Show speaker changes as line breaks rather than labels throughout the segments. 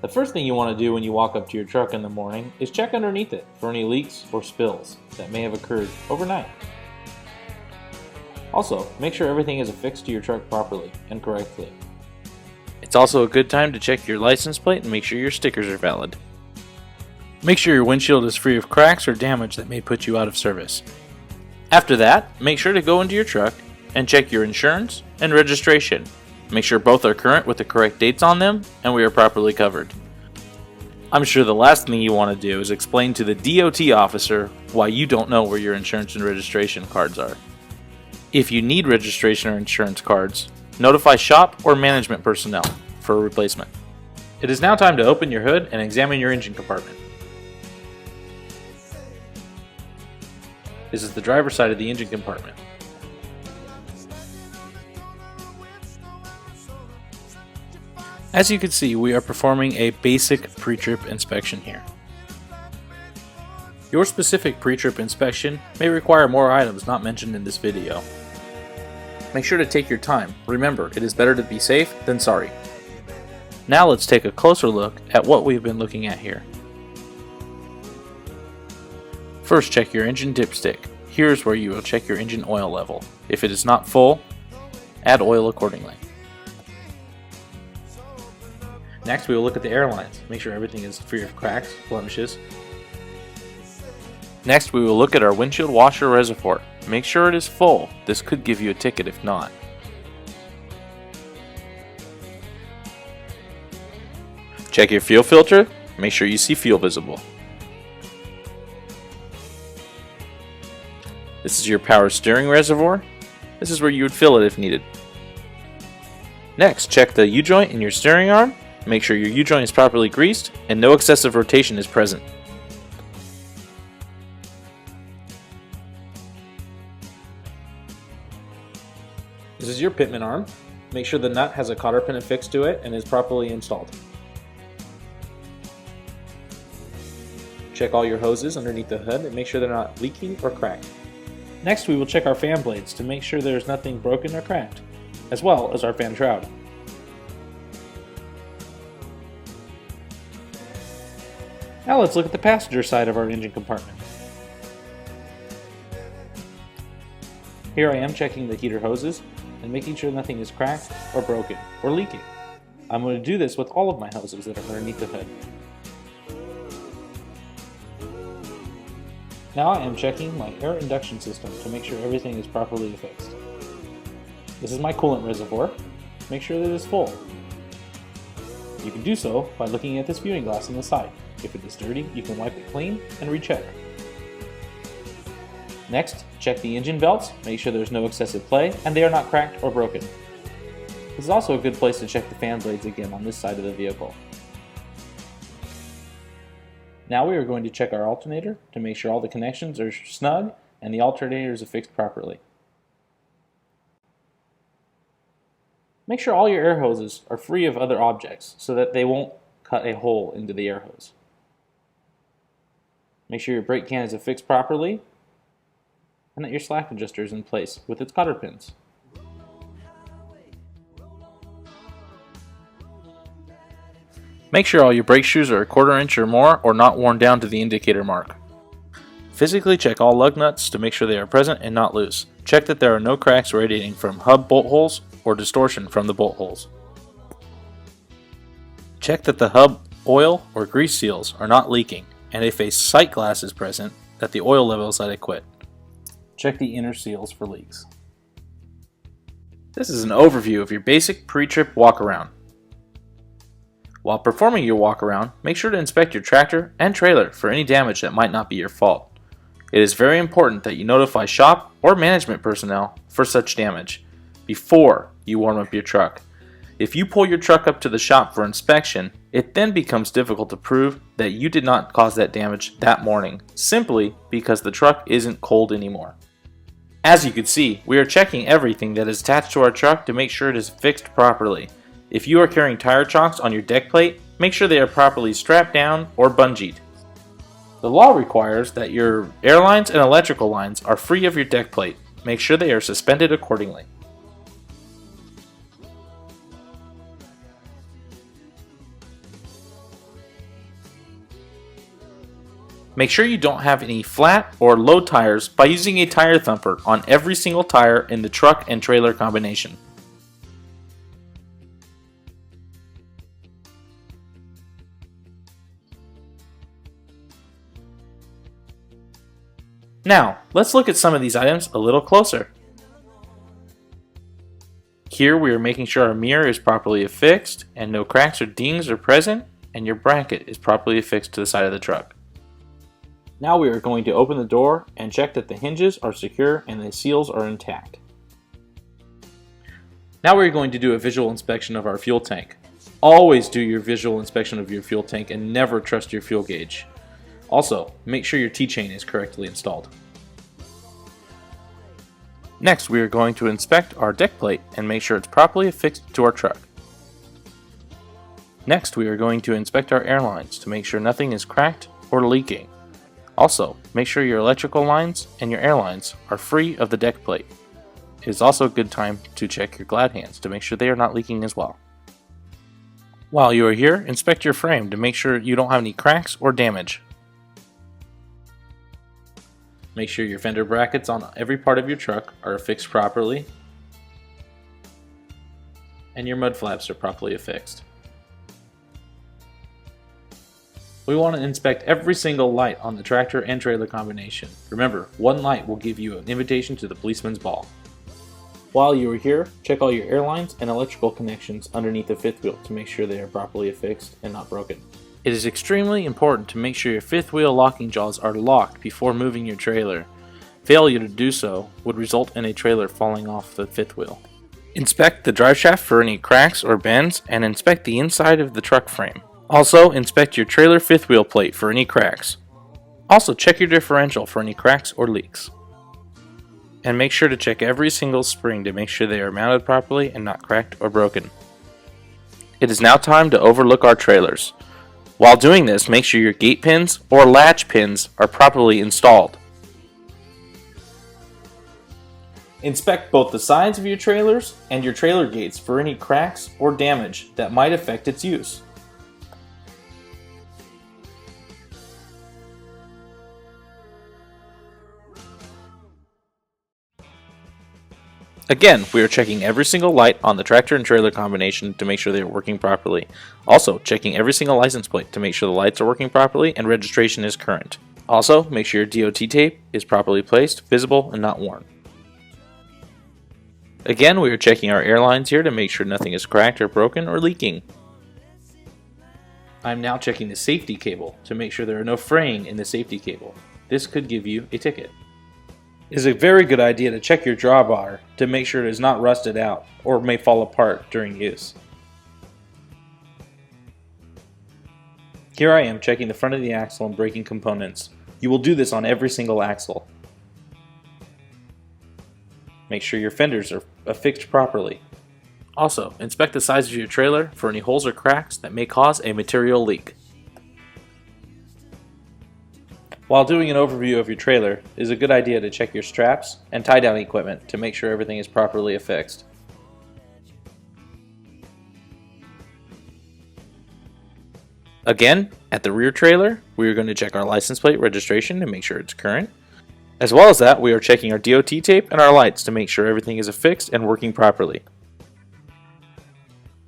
The first thing you want to do when you walk up to your truck in the morning is check underneath it for any leaks or spills that may have occurred overnight. Also, make sure everything is affixed to your truck properly and correctly. It's also a good time to check your license plate and make sure your stickers are valid. Make sure your windshield is free of cracks or damage that may put you out of service. After that, make sure to go into your truck and check your insurance and registration. Make sure both are current with the correct dates on them and we are properly covered. I'm sure the last thing you want to do is explain to the DOT officer why you don't know where your insurance and registration cards are. If you need registration or insurance cards, notify shop or management personnel for a replacement. It is now time to open your hood and examine your engine compartment. This is the driver's side of the engine compartment. As you can see, we are performing a basic pre-trip inspection here. Your specific pre-trip inspection may require more items not mentioned in this video. Make sure to take your time. Remember, it is better to be safe than sorry. Now let's take a closer look at what we've been looking at here. First, check your engine dipstick. Here's where you will check your engine oil level. If it is not full, add oil accordingly. Next, we will look at the air lines. Make sure everything is free of cracks, blemishes. Next, we will look at our windshield washer reservoir. Make sure it is full. This could give you a ticket if not. Check your fuel filter. Make sure you see fuel visible. This is your power steering reservoir. This is where you would fill it if needed. Next, check the U-joint in your steering arm. Make sure your U-joint is properly greased and no excessive rotation is present. This is your pitman arm. Make sure the nut has a cotter pin affixed to it and is properly installed. Check all your hoses underneath the hood and make sure they're not leaking or cracked. Next, we will check our fan blades to make sure there is nothing broken or cracked, as well as our fan shroud. Now let's look at the passenger side of our engine compartment. Here I am checking the heater hoses and making sure nothing is cracked or broken or leaking. I'm going to do this with all of my hoses that are underneath the hood. Now I am checking my air induction system to make sure everything is properly affixed. This is my coolant reservoir. Make sure that it is full. You can do so by looking at this viewing glass on the side. If it is dirty, you can wipe it clean and recheck. Next, check the engine belts, make sure there's no excessive play and they are not cracked or broken. This is also a good place to check the fan blades again on this side of the vehicle. Now we are going to check our alternator to make sure all the connections are snug and the alternator is affixed properly. Make sure all your air hoses are free of other objects so that they won't cut a hole into the air hose. Make sure your brake can is affixed properly and that your slack adjuster is in place with its cotter pins. Make sure all your brake shoes are a 1/4 inch or more or not worn down to the indicator mark. Physically check all lug nuts to make sure they are present and not loose. Check that there are no cracks radiating from hub bolt holes or distortion from the bolt holes. Check that the hub oil or grease seals are not leaking, and if a sight glass is present, that the oil level is adequate. Check the inner seals for leaks. This is an overview of your basic pre-trip walkaround. While performing your walkaround, make sure to inspect your tractor and trailer for any damage that might not be your fault. It is very important that you notify shop or management personnel for such damage before you warm up your truck. If you pull your truck up to the shop for inspection, it then becomes difficult to prove that you did not cause that damage that morning, simply because the truck isn't cold anymore. As you can see, we are checking everything that is attached to our truck to make sure it is fixed properly. If you are carrying tire chocks on your deck plate, make sure they are properly strapped down or bungeed. The law requires that your air lines and electrical lines are free of your deck plate. Make sure they are suspended accordingly. Make sure you don't have any flat or low tires by using a tire thumper on every single tire in the truck and trailer combination. Now, let's look at some of these items a little closer. Here we are making sure our mirror is properly affixed and no cracks or dings are present, and your bracket is properly affixed to the side of the truck. Now we are going to open the door and check that the hinges are secure and the seals are intact. Now we're going to do a visual inspection of our fuel tank. Always do your visual inspection of your fuel tank and never trust your fuel gauge. Also, make sure your T-chain is correctly installed. Next, we are going to inspect our deck plate and make sure it's properly affixed to our truck. Next, we are going to inspect our air lines to make sure nothing is cracked or leaking. Also, make sure your electrical lines and your air lines are free of the deck plate. It is also a good time to check your glad hands to make sure they are not leaking as well. While you are here, inspect your frame to make sure you don't have any cracks or damage. Make sure your fender brackets on every part of your truck are affixed properly and your mud flaps are properly affixed. We want to inspect every single light on the tractor and trailer combination. Remember, one light will give you an invitation to the policeman's ball. While you are here, check all your air lines and electrical connections underneath the fifth wheel to make sure they are properly affixed and not broken. It is extremely important to make sure your fifth wheel locking jaws are locked before moving your trailer. Failure to do so would result in a trailer falling off the fifth wheel. Inspect the drive shaft for any cracks or bends and inspect the inside of the truck frame. Also, inspect your trailer fifth wheel plate for any cracks. Also, check your differential for any cracks or leaks. And make sure to check every single spring to make sure they are mounted properly and not cracked or broken. It is now time to overlook our trailers. While doing this, make sure your gate pins or latch pins are properly installed. Inspect both the sides of your trailers and your trailer gates for any cracks or damage that might affect its use. Again, we are checking every single light on the tractor and trailer combination to make sure they are working properly. Also, checking every single license plate to make sure the lights are working properly and registration is current. Also, make sure your DOT tape is properly placed, visible, and not worn. Again, we are checking our air lines here to make sure nothing is cracked or broken or leaking. I'm now checking the safety cable to make sure there are no fraying in the safety cable. This could give you a ticket. It is a very good idea to check your drawbar to make sure it is not rusted out or may fall apart during use. Here I am checking the front of the axle and braking components. You will do this on every single axle. Make sure your fenders are affixed properly. Also, inspect the sides of your trailer for any holes or cracks that may cause a material leak. While doing an overview of your trailer, it is a good idea to check your straps and tie-down equipment to make sure everything is properly affixed. Again, at the rear trailer, we are going to check our license plate registration to make sure it's current. As well as that, we are checking our DOT tape and our lights to make sure everything is affixed and working properly.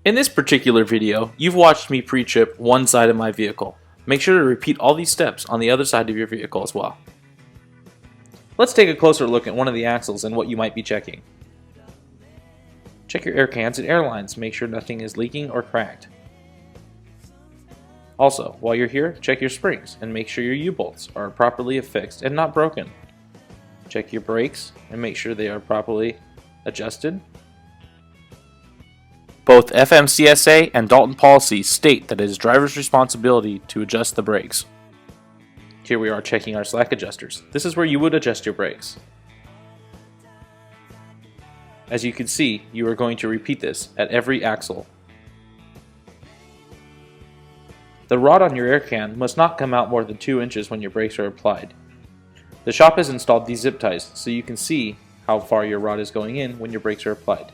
In this particular video, you've watched me pre-trip one side of my vehicle. Make sure to repeat all these steps on the other side of your vehicle as well. Let's take a closer look at one of the axles and what you might be checking. Check your air cans and air lines to make sure nothing is leaking or cracked. Also, while you're here, check your springs and make sure your U-bolts are properly affixed and not broken. Check your brakes and make sure they are properly adjusted. Both FMCSA and Dalton policy state that it is driver's responsibility to adjust the brakes. Here we are checking our slack adjusters. This is where you would adjust your brakes. As you can see, you are going to repeat this at every axle. The rod on your air can must not come out more than 2 inches when your brakes are applied. The shop has installed these zip ties so you can see how far your rod is going in when your brakes are applied.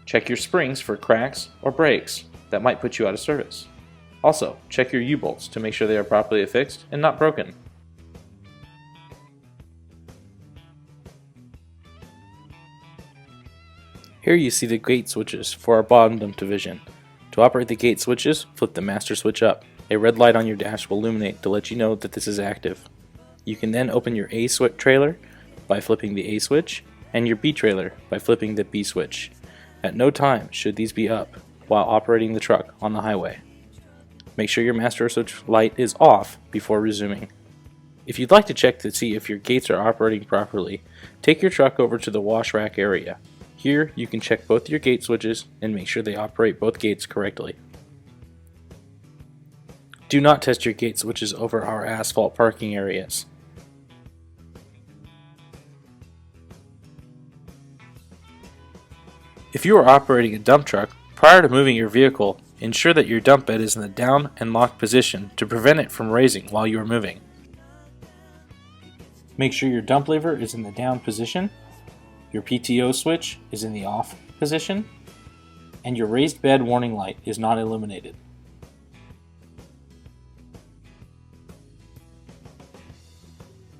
Check your springs for cracks or breaks that might put you out of service. Also, check your U-bolts to make sure they are properly affixed and not broken. Here you see the gate switches for our bottom division. To operate the gate switches, flip the master switch up. A red light on your dash will illuminate to let you know that this is active. You can then open your A switch trailer by flipping the A switch, and your B trailer by flipping the B switch. At no time should these be up while operating the truck on the highway. Make sure your master switch light is off before resuming. If you'd like to check to see if your gates are operating properly, take your truck over to the wash rack area. Here you can check both your gate switches and make sure they operate both gates correctly. Do not test your gate switches over our asphalt parking areas. If you are operating a dump truck, prior to moving your vehicle, ensure that your dump bed is in the down and locked position to prevent it from raising while you are moving. Make sure your dump lever is in the down position, your PTO switch is in the off position, and your raised bed warning light is not illuminated.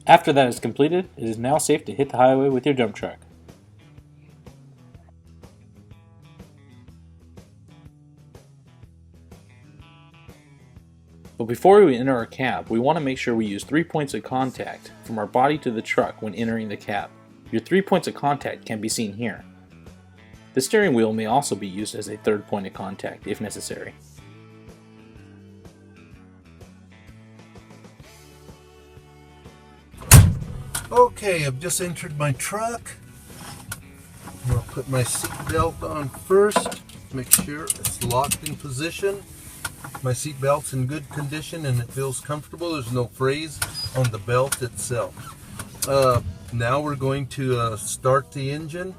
After that is completed, it is now safe to hit the highway with your dump truck. But before we enter our cab, we want to make sure we use 3 points of contact from our body to the truck when entering the cab. Your 3 points of contact can be seen here. The steering wheel may also be used as a third point of contact if necessary.
Okay, I've just entered my truck. I'll put my seat belt on first, make sure it's locked in position. My seat belt's in good condition and it feels comfortable. There's no frays on the belt itself. Now we're going to start the engine.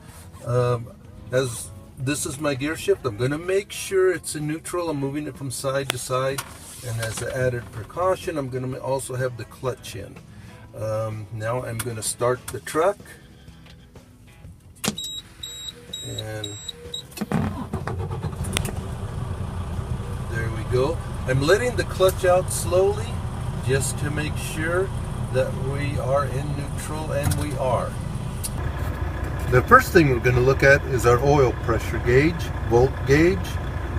As this is my gear shift, I'm going to make sure it's in neutral. I'm moving it from side to side, and as an added precaution, I'm going to also have the clutch in. Now I'm going to start the truck, and there we go. I'm letting the clutch out slowly just to make sure that we are in neutral, and we are. The first thing we're going to look at is our oil pressure gauge, volt gauge,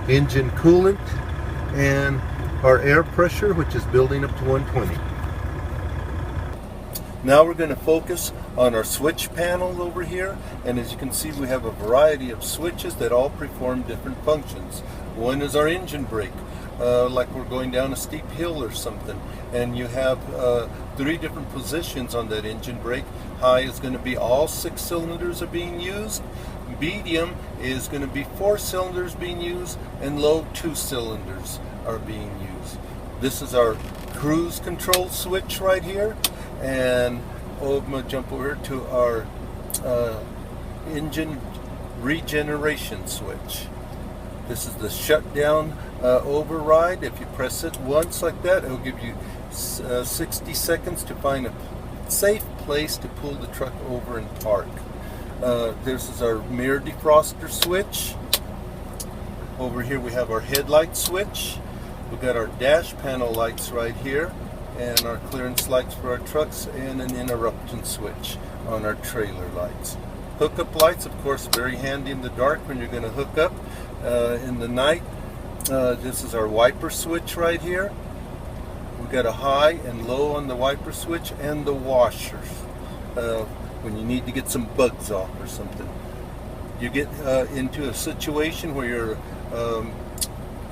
engine coolant, and our air pressure, which is building up to 120. Now we're going to focus on our switch panel over here, and as you can see, we have a variety of switches that all perform different functions. One is our engine brake, like we're going down a steep hill or something, and you have 3 different positions on that engine brake. High is going to be all 6 cylinders are being used. Medium is going to be 4 cylinders being used, and low 2 cylinders are being used. This is our cruise control switch right here, and I'm going to jump over to our engine regeneration switch. This is the shutdown override. If you press it once like that, it will give you 60 seconds to find a safe place to pull the truck over and park. This is our mirror defroster switch. Over here we have our headlight switch. We've got our dash panel lights right here, and our clearance lights for our trucks, and an interruption switch on our trailer lights. Hookup lights, of course, very handy in the dark when you're going to hook up in the night. This is our wiper switch right here. We've got a high and low on the wiper switch, and the washers when you need to get some bugs off or something. You get into a situation where your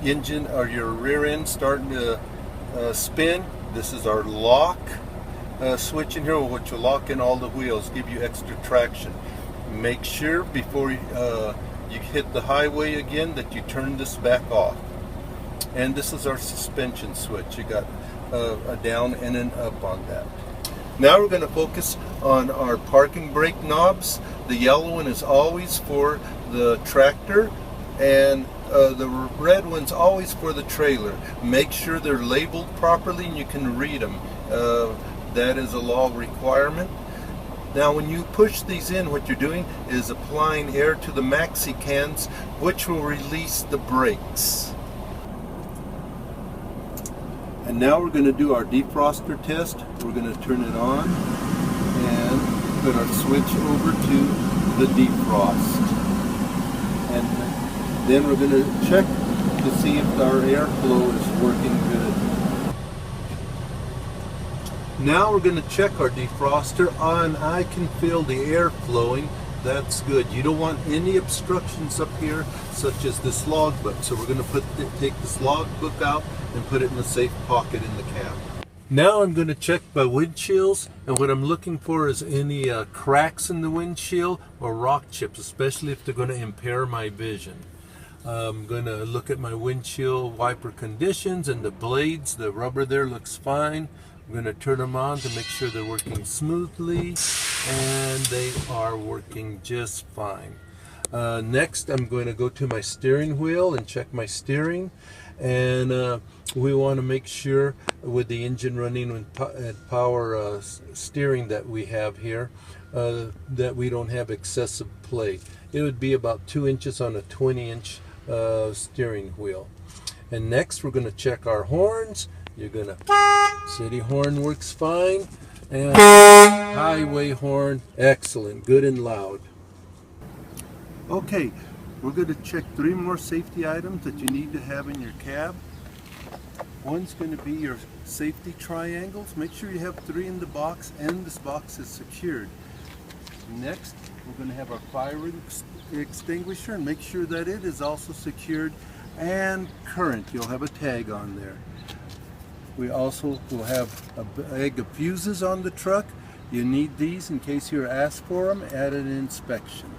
engine or your rear end starting to spin. This is our lock switch in here, which will lock in all the wheels, give you extra traction. Make sure before you hit the highway again that you turn this back off. And this is our suspension switch. You got a down and an up on that. Now we're going to focus on our parking brake knobs. The yellow one is always for the tractor, and the red one's always for the trailer. Make sure they're labeled properly and you can read them. That is a law requirement. Now when you push these in, what you're doing is applying air to the maxi cans, which will release the brakes. And now we're going to do our defroster test. We're going to turn it on and put our switch over to the defrost. And then we're going to check to see if our airflow is working good. Now we're going to check our defroster on. I can feel the air flowing. That's good. You don't want any obstructions up here, such as this logbook. So we're going to take this logbook out and put it in a safe pocket in the cab. Now I'm going to check my windshields, and what I'm looking for is any cracks in the windshield or rock chips, especially if they're going to impair my vision. I'm going to look at my windshield wiper conditions and the blades. The rubber there looks fine. I'm going to turn them on to make sure they're working smoothly, and they are working just fine. Next, I'm going to go to my steering wheel and check my steering, and we want to make sure with the engine running and power steering that we have here that we don't have excessive play. It would be about 2 inches on a 20-inch steering wheel. And next, we're going to check our horns. You're going to, city horn works fine, and highway horn, excellent, good and loud. Okay, we're going to check 3 more safety items that you need to have in your cab. One's going to be your safety triangles. Make sure you have 3 in the box and this box is secured. Next, we're going to have our fire extinguisher, and make sure that it is also secured and current. You'll have a tag on there. We also will have a bag of fuses on the truck. You need these in case you're asked for them at an inspection.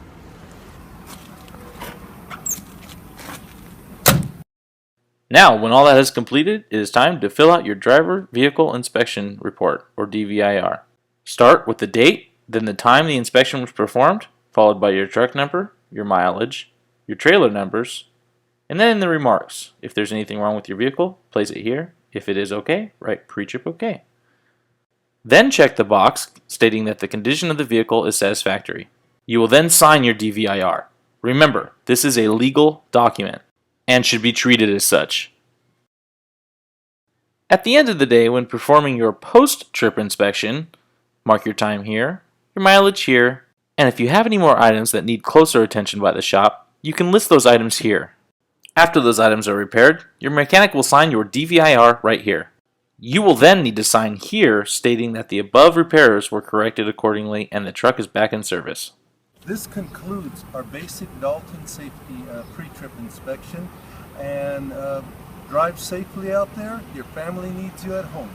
Now, when all that is completed, it is time to fill out your driver vehicle inspection report, or DVIR. Start with the date, then the time the inspection was performed, followed by your truck number, your mileage, your trailer numbers, and then in the remarks. If there's anything wrong with your vehicle, place it here. If it is okay, write pre-trip okay. Then check the box stating that the condition of the vehicle is satisfactory. You will then sign your DVIR. Remember, this is a legal document and should be treated as such. At the end of the day, when performing your post-trip inspection, mark your time here, your mileage here, and if you have any more items that need closer attention by the shop, you can list those items here. After those items are repaired, your mechanic will sign your DVIR right here. You will then need to sign here stating that the above repairs were corrected accordingly and the truck is back in service.
This concludes our basic Dalton safety pre-trip inspection, and drive safely out there. Your family needs you at home.